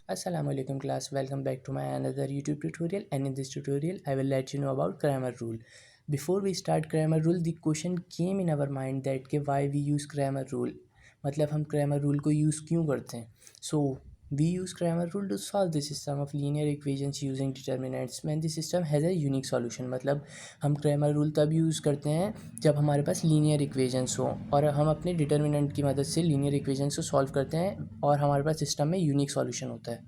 Assalamualaikum class, welcome back to my another YouTube tutorial, and in this tutorial I will let you know about grammar rule. Before we start grammar rule, the question came in our mind that कि why we use grammar rule, मतलब हम grammar rule को use क्यों करते हैं. So we use grammar rule to solve the system of linear equations using determinants when the system has a unique solution. मतलब हम grammar rule तब use करते हैं जब हमारे पास linear equations हो और हम अपने determinant की मदद से linear equations को solve करते हैं और हमारे पास system में unique solution होता है.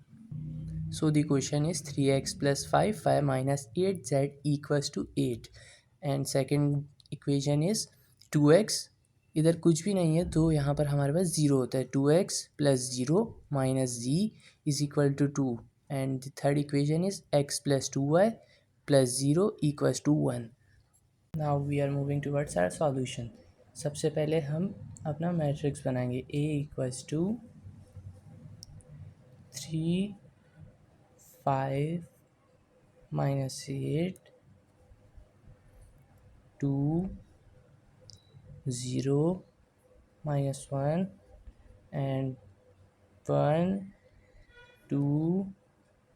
So the question is 3x plus 5, 5 minus 8z equals to 8. And second equation is 2x. इधर कुछ भी नहीं है तो यहाँ पर हमारे पास ज़ीरो होता है. 2x plus 0 minus z is equal to 2. And the third equation is x plus 2y plus 0 equals to 1. Now we are moving towards our solution. सबसे पहले हम अपना मैट्रिक्स बनाएंगे. A equals to 3 5 minus 8 2 0 minus 1 and 1 2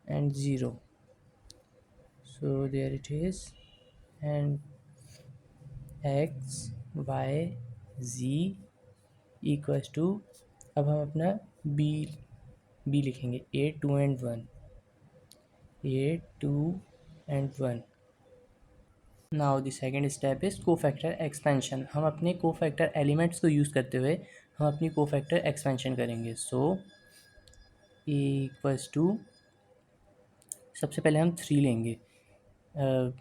and 0. So there it is. And x y z equals to, अब हम अपना b लिखेंगे 8 2 and 1, 8 2 and 1. Now the second step is cofactor expansion. हम अपने कोफैक्टर एलिमेंट्स को यूज़ करते हुए हम अपनी कोफैक्टर एक्सपेंशन करेंगे. सो ए इक्वल्स टू, सबसे पहले हम 3 लेंगे.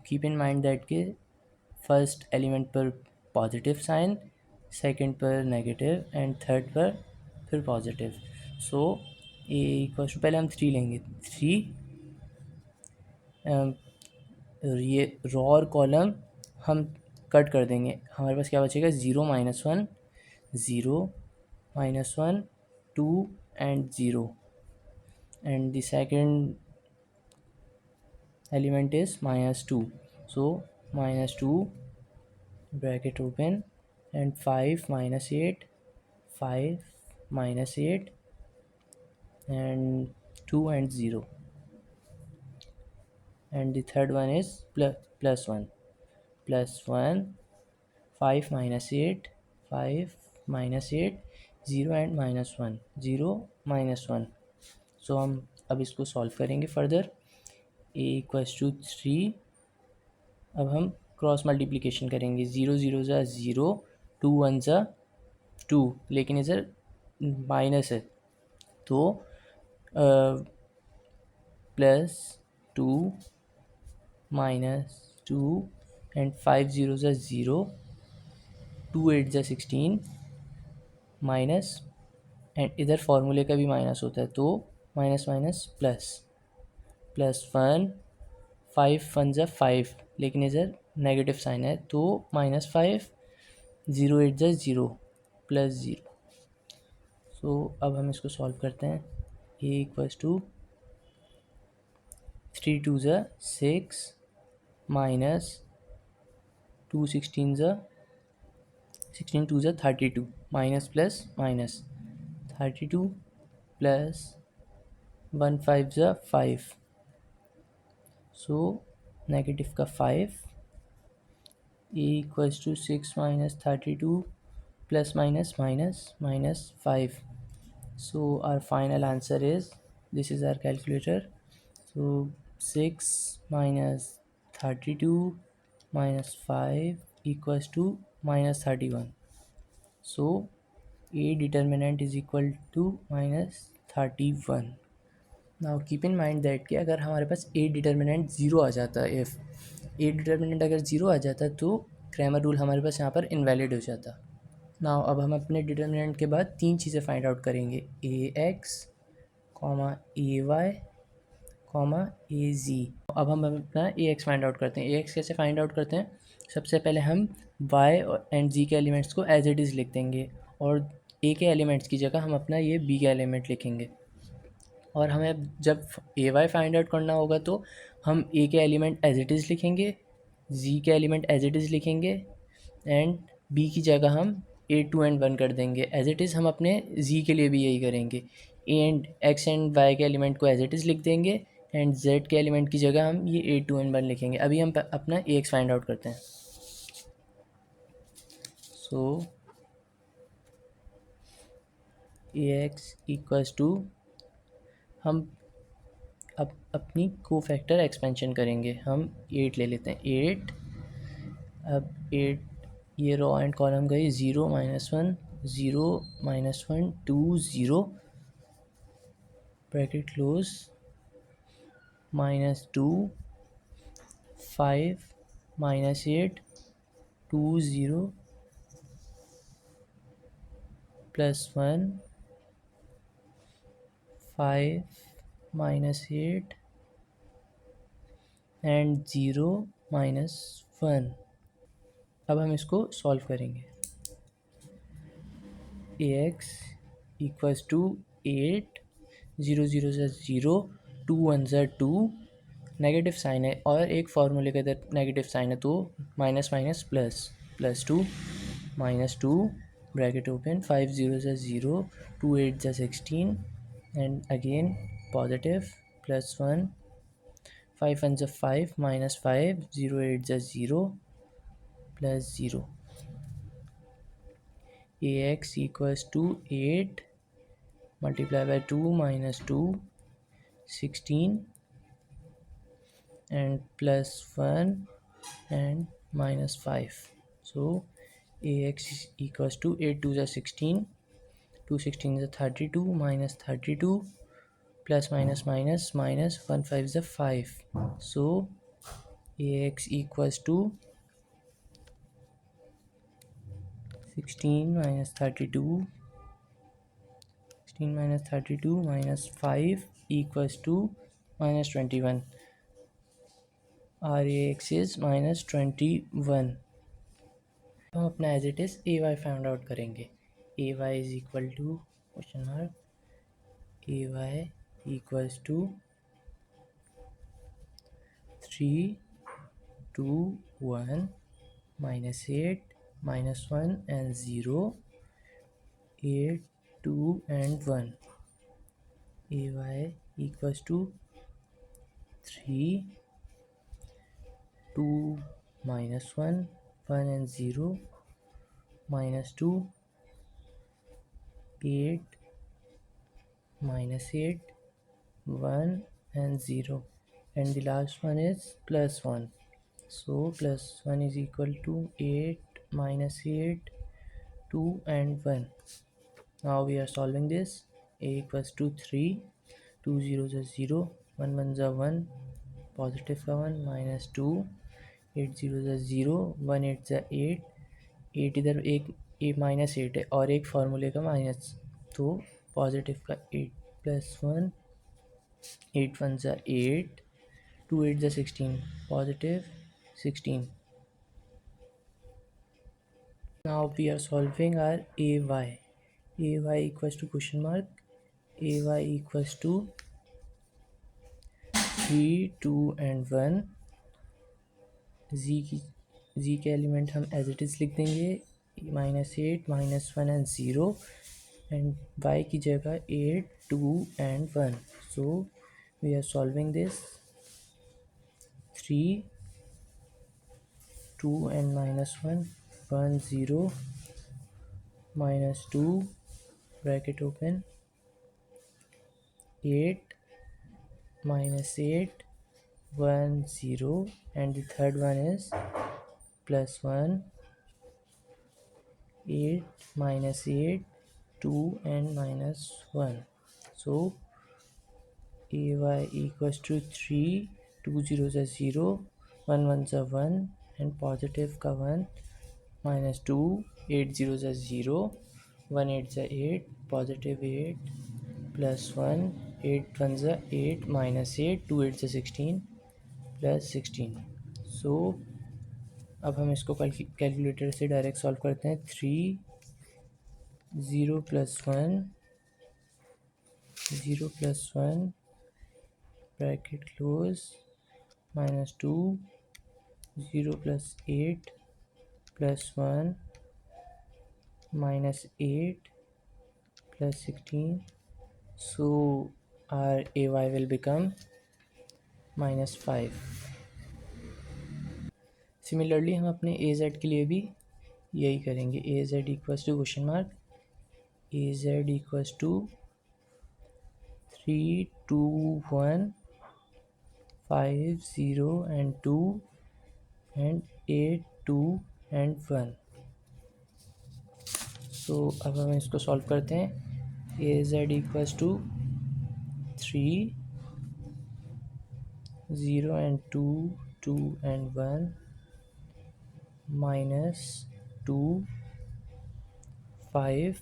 कीप इन माइंड दैट के फर्स्ट एलिमेंट पर पॉजिटिव साइन, सेकंड पर नेगेटिव एंड थर्ड पर फिर positive. So a equals to, पहले हम 3 लेंगे. 3 ये रो और कॉलम हम कट कर देंगे. हमारे पास क्या बचेगा 0 minus 1 0 minus 1 2 and 0. And the second element is minus 2. So minus 2 bracket open and 5 minus 8 5 minus 8 and 2 and 0. And the third one is plus 1 5 minus 8 5 minus 8 0 and minus 1 0 minus 1. सो हम अब इसको solve करेंगे further. a equals to 3. अब हम cross multiplication करेंगे. 0 0 ज़ा 0 2 1 ज़ा 2, लेकिन इधर माइनस है तो प्लस 2 minus 2 and 5 0 ज़ा 0 2 8 ज़ा 16 माइनस, एंड इधर फार्मूले का भी माइनस होता है तो माइनस माइनस प्लस 1 5 1 ज़ा 5, लेकिन इधर नेगेटिव साइन है तो -5 0 8 ज़ा 0 प्लस 0. सो अब हम इसको सॉल्व करते हैं. a इक्वल्स टू 3 2 ज़ा 6 minus 2 16 ज़ा 16 2 ज़ा 32 माइनस प्लस माइनस 32 प्लस 1 5 ज़ा 5. सो नेगेटिव का 5. a equals to 6 minus 32 plus minus minus minus 5. So our final answer is, this is our calculator. So 6 minus 32 minus 5 equals to minus 31. So a determinant is equal to minus 31. Now keep in mind that कि अगर हमारे पास a determinant 0 आ जाता है, if a determinant अगर 0 आ जाता तो grammar rule हमारे पास यहाँ पर इनवैलिड हो जाता. नाउ अब हम अपने डिटर्मिनेंट के बाद 3 चीज़ें फाइंड आउट करेंगे. ax, ay, az. अब हम अपना ax फाइंड आउट करते हैं. ax कैसे फाइंड आउट करते हैं? सबसे पहले हम y एंड z के एलिमेंट्स को एज इट इज़ लिख देंगे और a के एलिमेंट्स की जगह हम अपना ये b का एलिमेंट लिखेंगे. और हमें जब ए वाई फाइंड आउट करना होगा तो हम ए के एलिमेंट एज इट इज़ लिखेंगे, जी के एलिमेंट एज इट इज़ लिखेंगे एंड बी की जगह हम 8 2 and 1 कर देंगे। एज इट इज़ हम अपने z के लिए भी यही करेंगे। x एंड y के एलिमेंट को एज इट इज़ लिख देंगे एंड z के एलिमेंट की जगह हम ये 8 2 and 1 लिखेंगे। अभी हम अपना ax फाइंड आउट करते हैं। सो ax इक्वल्स टू, हम अब अपनी कोफैक्टर एक्सपेंशन करेंगे। हम 8 ले लेते हैं। 8, अब 8, ये रो एंड कॉलम गई 0 -1 0 -1 2 0 ब्रैकेट क्लोज -2 5 -8 2 0 +1 5 -8 एंड 0 -1। अब हम इसको सॉल्व करेंगे। ax इक्वल्स टू 8, 0 0 ज़ा 0, 2 1 ज़ा 2, नेगेटिव साइन है और एक फार्मूले के अंदर नेगेटिव साइन है तो minus minus plus, +2 -2 bracket open 5 0 ज़ा 0, 2 8 ज़ा 16 एंड अगेन पॉजिटिव +1 5 1 ज़ा 5 -5 0 8 ज़ा 0 +0। ax equals to 8 multiplied by 2 minus 2 16 and +1 and -5. So ax is equals to 8 2 is 16, 2 16 is 32 minus 32 plus minus minus minus 1 5 is 5. So ax equals to 16 minus 32, 16 minus 32 minus 5 equals to -21. Rax is -21। हम अपना as it is a y find out करेंगे। A y is equal to question mark a y equals to 3 2 1 -8 -1 and 0 8 2 and 1। A y equals to 3 2 -1 1 and 0 -2 8 -8 1 and 0 and the last one is +1. So +1 is equal to 8 -8 2 and 1. Now we are solving this. A equals to 3, 2 zeros are 0, 1 1 are 1, positive का 1 -2, 8 zeros are 0, 1 8 are 8, 8 इधर एक -8 है और एक फार्मूले का minus, तो positive का 8 +1, 8 1 are 8, 2 8 are 16, positive 16. Now we are solving our ay. Ay equals to question mark, ay equals to 3 2 and 1। z के एलिमेंट हम एज इट इज़ लिख देंगे -8 -1 and 0 and y की जगह 8 2 and 1। So we are solving this। 3 2 and -1 1 0 -2 bracket open 8 -8 1 0 and the third one is +1 8 -8 2 and -1। So ay equals to 3 2 zeros are 0, 1 1 are 1 and positive का 1 -2 8 zeros are 0, 1 8 are 8, positive 8 +1 8 1 are 8 -8 2 8 are 16 +16। सो अब हम इसको calculator से direct solve करते हैं। 3 0 +1 0 +1 bracket close -2 0 +8 +1 minus 8 plus 16. So our ay will become minus 5. Similarly हम अपने a z के लिए भी यही करेंगे. A z equals to question mark a z equals to 3 2 1 5 0 and 2 and 8 2 and 1. सो अब हम इसको सॉल्व करते हैं. ए z equals to 3 0 and 2 2 and 1 minus 2 5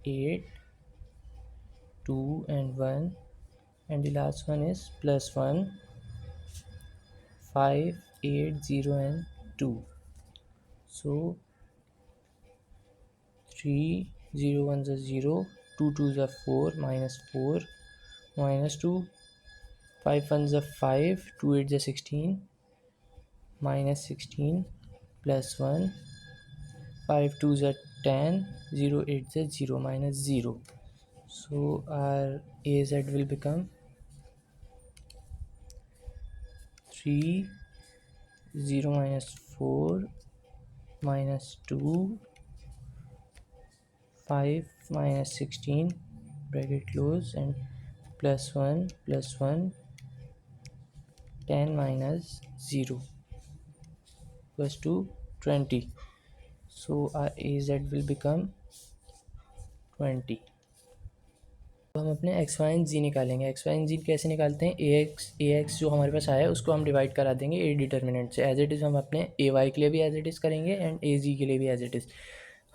8 2 and 1, and the last one is plus 1 5 8 0 and 2. So 3 0 1 is 0, 2 2 is 4, minus 4 minus 2 5 1 is 5, 2 8 is 16, minus 16 plus 1 5 2 is 10, 0 8 is 0, minus 0. So our AZ will become 3 0 minus 4 minus 2 5 minus 16 bracket close and plus 1 10 minus 0 equals to 20. So our AZ will become 20. तो हम अपने x Y and जी निकालेंगे. X Y and जी कैसे निकालते हैं? ए x जो हमारे पास आया है उसको हम डिवाइड करा देंगे ए डिटर्मिनेंट से. एज इट इज़ हम अपने ए वाई के लिए भी एज इट इज़ करेंगे एंड ए जी के लिए भी एज इट इज़.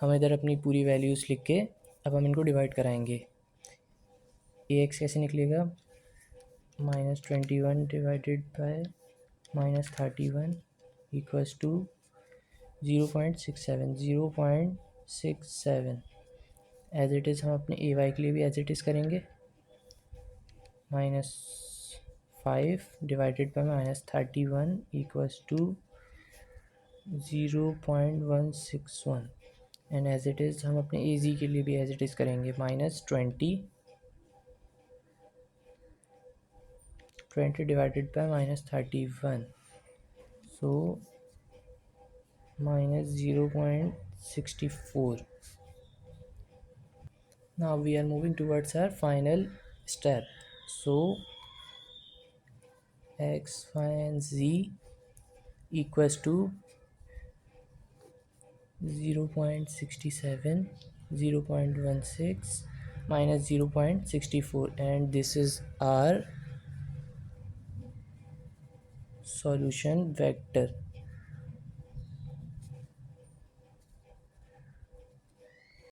हम इधर अपनी पूरी वैल्यूज़ लिख के अब हम इनको डिवाइड कराएंगे. ए एक्स कैसे निकलेगा? -21 divided by -31 equals to 0.67. As it is हम अपने ए वाई के लिए भी एज इट इज़ करेंगे. -5 divided by -31 equals to 0.161. And as it is हम अपने ए जी के लिए भी एज इट इज़ करेंगे. -20 divided by -31, so -0.64. Now we are moving towards our final step. So x, y and z equals to 0.67, 0.16 minus 0.64, and this is our solution vector.